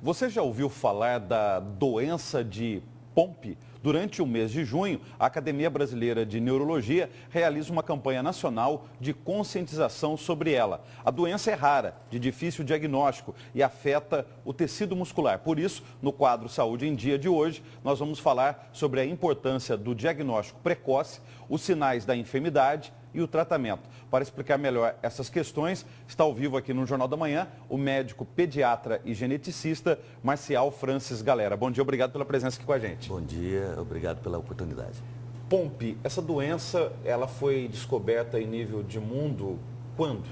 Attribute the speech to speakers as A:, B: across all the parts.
A: Você já ouviu falar da doença de Pompe? Durante o mês de junho, a Academia Brasileira de Neurologia realiza uma campanha nacional de conscientização sobre ela. A doença é rara, de difícil diagnóstico e afeta o tecido muscular. Por isso, no quadro Saúde em Dia de hoje, nós vamos falar sobre a importância do diagnóstico precoce, os sinais da enfermidade e o tratamento. Para explicar melhor essas questões, está ao vivo aqui no Jornal da Manhã o médico pediatra e geneticista Marcial Francis Galera. Bom dia, obrigado pela presença aqui com a gente.
B: Bom dia, obrigado pela oportunidade.
A: Pompe, essa doença, ela foi descoberta em nível de mundo quando?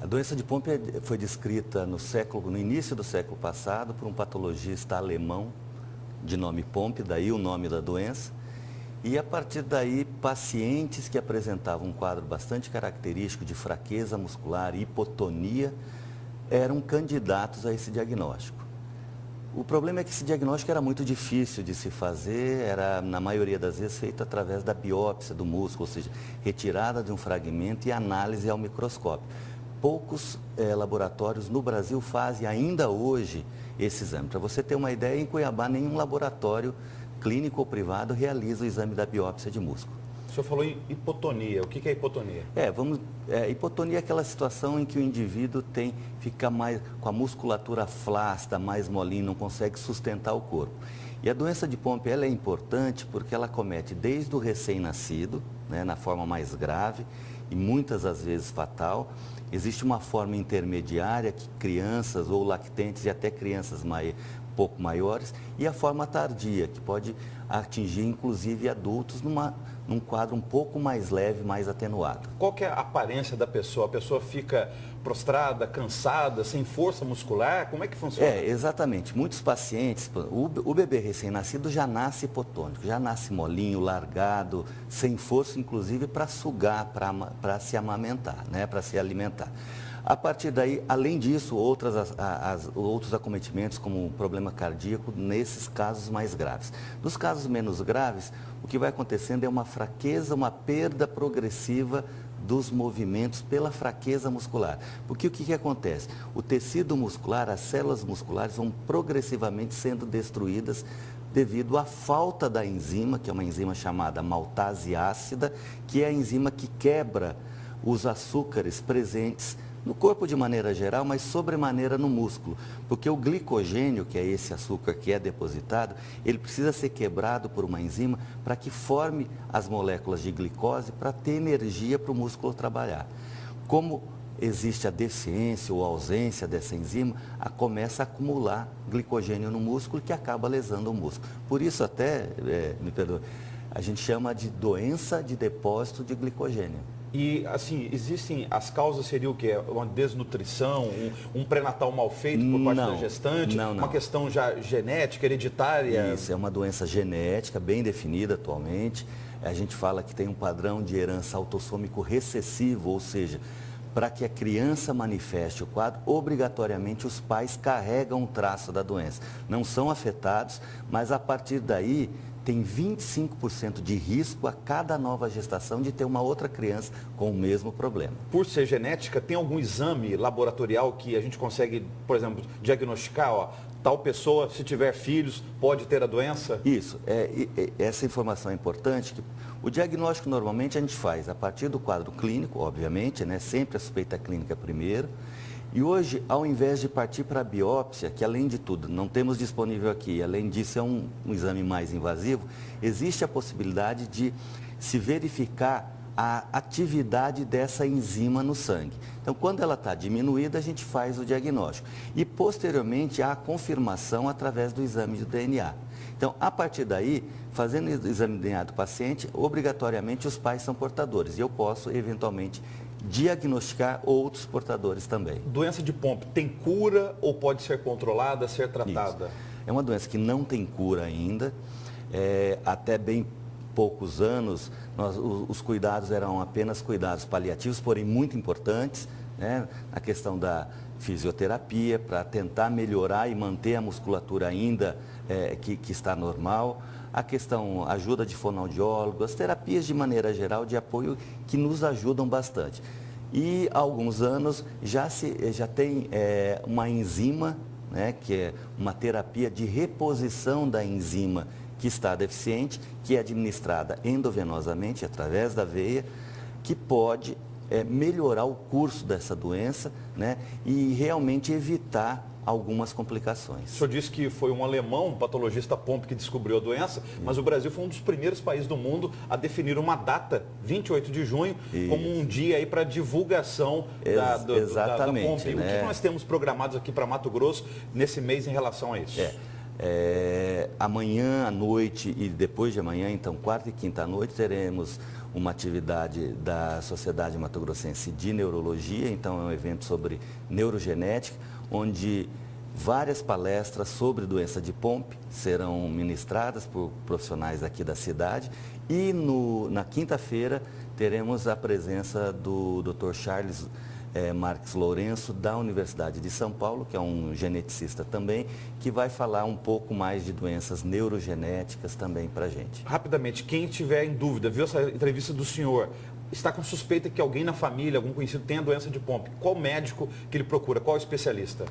B: A doença de Pompe foi descrita no início do século passado por um patologista alemão de nome Pompe, daí o nome da doença. E a partir daí, pacientes que apresentavam um quadro bastante característico de fraqueza muscular e hipotonia eram candidatos a esse diagnóstico. O problema é que esse diagnóstico era muito difícil de se fazer, era na maioria das vezes feito através da biópsia do músculo, ou seja, retirada de um fragmento e análise ao microscópio. Poucos laboratórios no Brasil fazem ainda hoje esse exame. Para você ter uma ideia, em Cuiabá nenhum laboratório clínico ou privado realiza o exame da biópsia de músculo.
A: O senhor falou em hipotonia. O que é hipotonia?
B: Hipotonia é aquela situação em que o indivíduo fica mais com a musculatura flácida, mais molinha, não consegue sustentar o corpo. E a doença de Pompe ela é importante porque ela comete desde o recém-nascido, né, na forma mais grave e muitas das vezes fatal. Existe uma forma intermediária que crianças ou lactentes e até crianças pouco maiores, e a forma tardia, que pode atingir inclusive adultos num quadro um pouco mais leve, mais atenuado.
A: Qual que é a aparência da pessoa? A pessoa fica prostrada, cansada, sem força muscular? Como é que funciona?
B: Exatamente. Muitos pacientes, o bebê recém-nascido já nasce hipotônico, já nasce molinho, largado, sem força, inclusive para sugar, para se amamentar, né, para se alimentar. A partir daí, além disso, outros acometimentos, como um problema cardíaco, nesses casos mais graves. Nos casos menos graves, o que vai acontecendo é uma fraqueza, uma perda progressiva dos movimentos pela fraqueza muscular. Porque o que acontece? O tecido muscular, as células musculares vão progressivamente sendo destruídas devido à falta da enzima, que é uma enzima chamada maltase ácida, que é a enzima que quebra os açúcares presentes no corpo de maneira geral, mas sobremaneira no músculo, porque o glicogênio, que é esse açúcar que é depositado, ele precisa ser quebrado por uma enzima para que forme as moléculas de glicose para ter energia para o músculo trabalhar. Como existe a deficiência ou a ausência dessa enzima, começa a acumular glicogênio no músculo que acaba lesando o músculo. Por isso até, me perdoe, a gente chama de doença de depósito de glicogênio.
A: E, assim, existem, as causas seriam o quê? Uma desnutrição, um pré-natal mal feito por parte da gestante?
B: Não.
A: Uma questão já genética, hereditária?
B: Isso, é uma doença genética bem definida atualmente. A gente fala que tem um padrão de herança autossômico recessivo, ou seja, para que a criança manifeste o quadro, obrigatoriamente os pais carregam um traço da doença. Não são afetados, mas a partir daí tem 25% de risco a cada nova gestação de ter uma outra criança com o mesmo problema.
A: Por ser genética, tem algum exame laboratorial que a gente consegue, por exemplo, diagnosticar, tal pessoa, se tiver filhos, pode ter a doença?
B: Isso, essa informação é importante. Que o diagnóstico normalmente a gente faz a partir do quadro clínico, obviamente, né? Sempre a suspeita clínica primeiro. E hoje, ao invés de partir para a biópsia, que além de tudo não temos disponível aqui, além disso é um exame mais invasivo, existe a possibilidade de se verificar a atividade dessa enzima no sangue. Então, quando ela está diminuída, a gente faz o diagnóstico. E, posteriormente, há a confirmação através do exame de DNA. Então, a partir daí, fazendo o exame de DNA do paciente, obrigatoriamente os pais são portadores. E eu posso, eventualmente, diagnosticar outros portadores também.
A: Doença de Pompe tem cura ou pode ser controlada, ser tratada?
B: Isso. É uma doença que não tem cura ainda. Até bem poucos anos, os cuidados eram apenas cuidados paliativos, porém muito importantes, né? A questão da fisioterapia para tentar melhorar e manter a musculatura ainda que está normal. A questão, ajuda de fonoaudiólogo, as terapias de maneira geral de apoio que nos ajudam bastante. E há alguns anos já tem uma enzima né, que é uma terapia de reposição da enzima que está deficiente, que é administrada endovenosamente, através da veia, que pode melhorar o curso dessa doença, né, e realmente evitar algumas complicações.
A: O senhor disse que foi um alemão, um patologista POMP, que descobriu a doença, mas o Brasil foi um dos primeiros países do mundo a definir uma data, 28 de junho, como um dia aí para divulgação da POMP. Né? O que nós temos programados aqui para Mato Grosso nesse mês em relação a isso?
B: Amanhã à noite e depois de amanhã, então quarta e quinta à noite, teremos uma atividade da Sociedade Mato Grossense de Neurologia, então é um evento sobre neurogenética, onde várias palestras sobre doença de Pompe serão ministradas por profissionais aqui da cidade. E na quinta-feira teremos a presença do Dr. Charles Marques Lourenço, da Universidade de São Paulo, que é um geneticista também, que vai falar um pouco mais de doenças neurogenéticas também para a gente.
A: Rapidamente, quem tiver em dúvida, viu essa entrevista do senhor, está com suspeita que alguém na família, algum conhecido, tenha doença de Pompe, qual médico que ele procura? Qual especialista?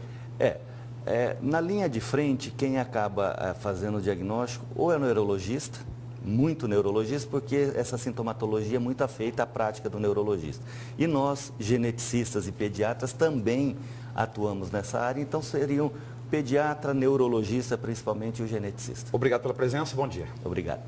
B: Na linha de frente, quem acaba fazendo o diagnóstico ou é o neurologista, muito neurologista, porque essa sintomatologia é muito afeita à prática do neurologista. E nós, geneticistas e pediatras, também atuamos nessa área, então seriam pediatra, neurologista, principalmente o geneticista.
A: Obrigado pela presença, bom dia.
B: Obrigado.